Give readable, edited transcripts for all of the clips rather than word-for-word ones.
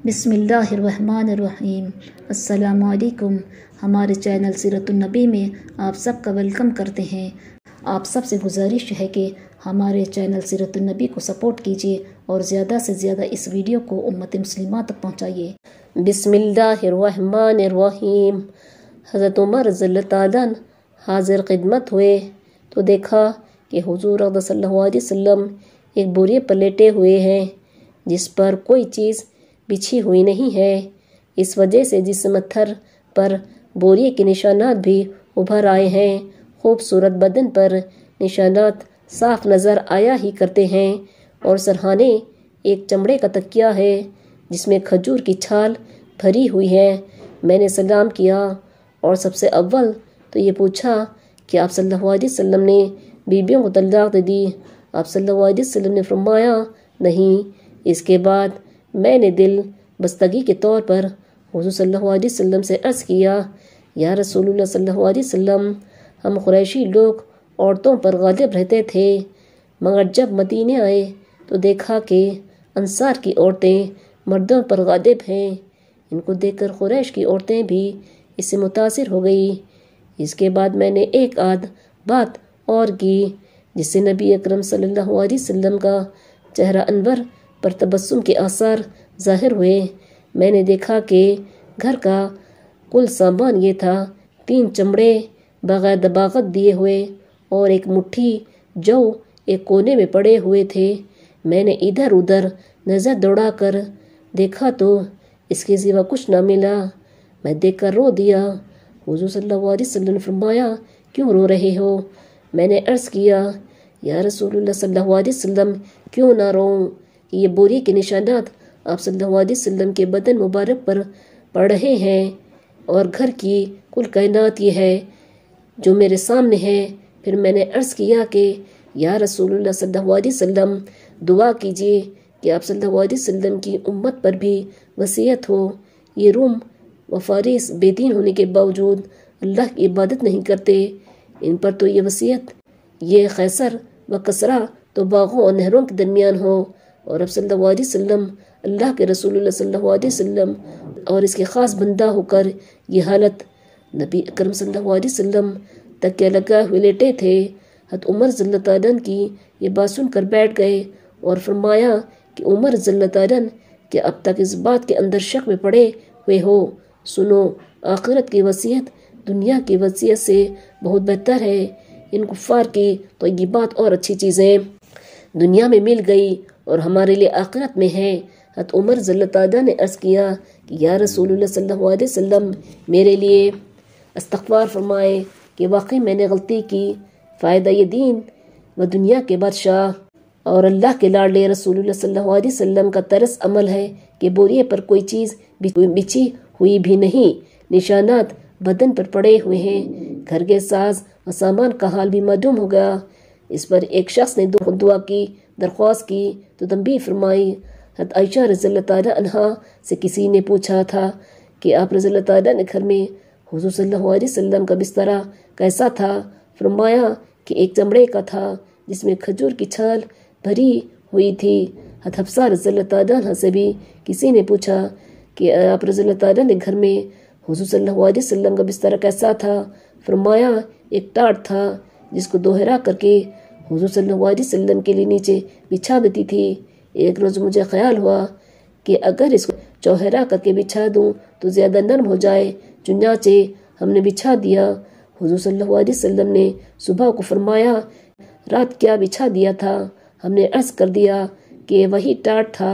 بسم اللہ الرحمن الرحیم۔ السلام علیکم۔ ہمارے چینل سیرت النبی میں آپ سب کا ویلکم کرتے ہیں۔ آپ سب سے گزارش ہے کہ ہمارے چینل سیرت النبی کو سپورٹ کیجیے اور زیادہ سے زیادہ اس ویڈیو کو امت مسلمہ تک پہنچائیے۔ بسم اللہ الرحمن الرحیم۔ حضرت عمر رضی اللہ تعالیٰ عنہ حاضر خدمت ہوئے تو دیکھا کہ حضور صلی اللہ علیہ وسلم ایک بوریے پر لیٹے ہوئے ہیں جس پر کوئی چیز بچھی ہوئی نہیں ہے۔ اس وجہ سے جسم تھر پر بوریے کے نشانات بھی ابھر آئے ہیں۔ خوبصورت بدن پر نشانات صاف نظر آیا ہی کرتے ہیں، اور سرہانے ایک چمڑے کا تکیہ ہے جس میں کھجور کی چھال بھری ہوئی ہے۔ میں نے سلام کیا اور سب سے اول تو یہ پوچھا کہ آپ صلی اللہ علیہ وسلم نے بیویوں کو طلاق دے دی؟ آپ صلی اللہ علیہ وسلم نے فرمایا نہیں۔ اس کے بعد میں نے دل بستگی کے طور پر حضور صلی اللہ علیہ وسلم سے عرض کیا، یا رسول اللہ صلی اللہ علیہ وسلم، ہم قریشی لوگ عورتوں پر غالب رہتے تھے، مگر جب مدینے آئے تو دیکھا کہ انصار کی عورتیں مردوں پر غالب ہیں۔ ان کو دیکھ کر قریش کی عورتیں بھی اس سے متاثر ہو گئی۔ اس کے بعد میں نے ایک آدھ بات اور کی جس سے نبی اکرم صلی اللہ علیہ وسلم کا چہرہ انور پر تبسم کے آثار ظاہر ہوئے۔ میں نے دیکھا کہ گھر کا کل سامان یہ تھا: 3 چمڑے بغیر دباغت دیے ہوئے اور ایک مٹھی جو ایک کونے میں پڑے ہوئے تھے۔ میں نے ادھر ادھر نظر دوڑا کر دیکھا تو اس کے سوا کچھ نہ ملا۔ میں دیکھ کر رو دیا۔ حضور صلی اللہ علیہ وسلم نے فرمایا، کیوں رو رہے ہو؟ میں نے عرض کیا، یا رسول اللہ صلی اللہ علیہ وسلم، کیوں نہ روؤں؟ یہ بوری کے نشانات آپ صلی اللہ علیہ وسلم کے بدن مبارک پر پڑ رہے ہیں، اور گھر کی کل کائنات یہ ہے جو میرے سامنے ہے۔ پھر میں نے عرض کیا کہ یا رسول اللہ صلی اللہ علیہ وسلم، دعا کیجیے کہ آپ صلی اللہ علیہ وسلم کی امت پر بھی وصیت ہو۔ یہ روم و فارس بے دین ہونے کے باوجود اللہ کی عبادت نہیں کرتے، ان پر تو یہ وصیت، یہ قیصر و کسریٰ تو باغوں اور نہروں کے درمیان ہو، اور اب صلی اللہ علیہ وسلم اللہ کے رسول اللہ صلی اللہ علیہ وسلم اور اس کے خاص بندہ ہو کر یہ حالت۔ نبی اکرم صلی اللہ علیہ وسلم تکیہ لگا ہوئے لیٹے تھے۔ حضرت عمر رضی اللہ تعالیٰ عنہ کی یہ بات سن کر بیٹھ گئے اور فرمایا کہ عمر رضی اللہ تعالیٰ عنہ، کہ اب تک اس بات کے اندر شک میں پڑے ہوئے ہو؟ سنو، آخرت کی وصیت دنیا کی وصیت سے بہت بہتر ہے۔ ان کفار کی تو یہ بات اور اچھی چیزیں دنیا میں مل گئی اور ہمارے لیے آخرت میں ہے۔ حضرت عمر رضی اللہ تعالیٰ نے عرض کیا کہ یا رسول اللہ صلی اللہ علیہ وسلم، میرے لیے استغفار فرمائے کہ واقعی میں نے غلطی کی۔ فائدہ یہ دین و دنیا کے بادشاہ اور اللہ کے لاڈلے رسول اللہ صلی اللہ علیہ وسلم کا طرز عمل ہے کہ بوریے پر کوئی چیز بچھی ہوئی بھی نہیں، نشانات بدن پر پڑے ہوئے ہیں۔ گھر کے ساز و سامان کا حال بھی معلوم ہو گیا۔ اس پر ایک شخص نے دعا کی، درخواست کی تو تنبیہ فرمائی۔ حضرت عائشہ رضی اللہ تعالیٰ عنہا سے کسی نے پوچھا تھا کہ آپ رضی اللہ تعالیٰ نے گھر میں حضور صلی اللہ علیہ وسلم کا بسترا کیسا تھا؟ فرمایا کہ ایک چمڑے کا تھا جس میں کھجور کی چھال بھری ہوئی تھی۔ حضرت حفصہ رضی اللہ تعالیٰ عنہ سے بھی کسی نے پوچھا کہ آپ رضی اللہ تعالیٰ نے گھر میں حضور صلی اللہ علیہ وسلم کا بسترا کیسا تھا؟ فرمایا ایک ٹاٹ تھا جس کو دوہرا کر کے حضور صلی اللہ علیہ وسلم کے لیے نیچے بچھا دیتی تھی۔ ایک روز مجھے خیال ہوا کہ اگر اس کو چوہرا کر کے بچھا دوں تو زیادہ نرم ہو جائے، چنانچہ ہم نے بچھا دیا۔ حضور صلی اللہ علیہ وسلم نے صبح کو فرمایا، رات کیا بچھا دیا تھا؟ ہم نے عرض کر دیا کہ وہی ٹاٹ تھا،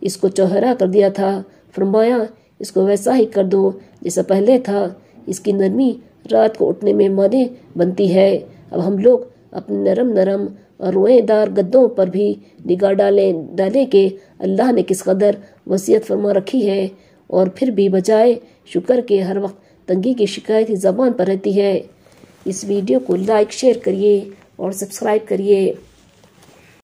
اس کو چوہرا کر دیا تھا۔ فرمایا اس کو ویسا ہی کر دو جیسا پہلے تھا، اس کی نرمی رات کو اٹھنے میں مانع بنتی ہے۔ اب ہم لوگ اپنے نرم نرم اور روئیں دار گدوں پر بھی نگاہ ڈالیں کہ اللہ نے کس قدر وصیت فرما رکھی ہے، اور پھر بھی بجائے شکر کے ہر وقت تنگی کی شکایت ہی زبان پر رہتی ہے۔ اس ویڈیو کو لائک، شیئر کریے اور سبسکرائب کریے۔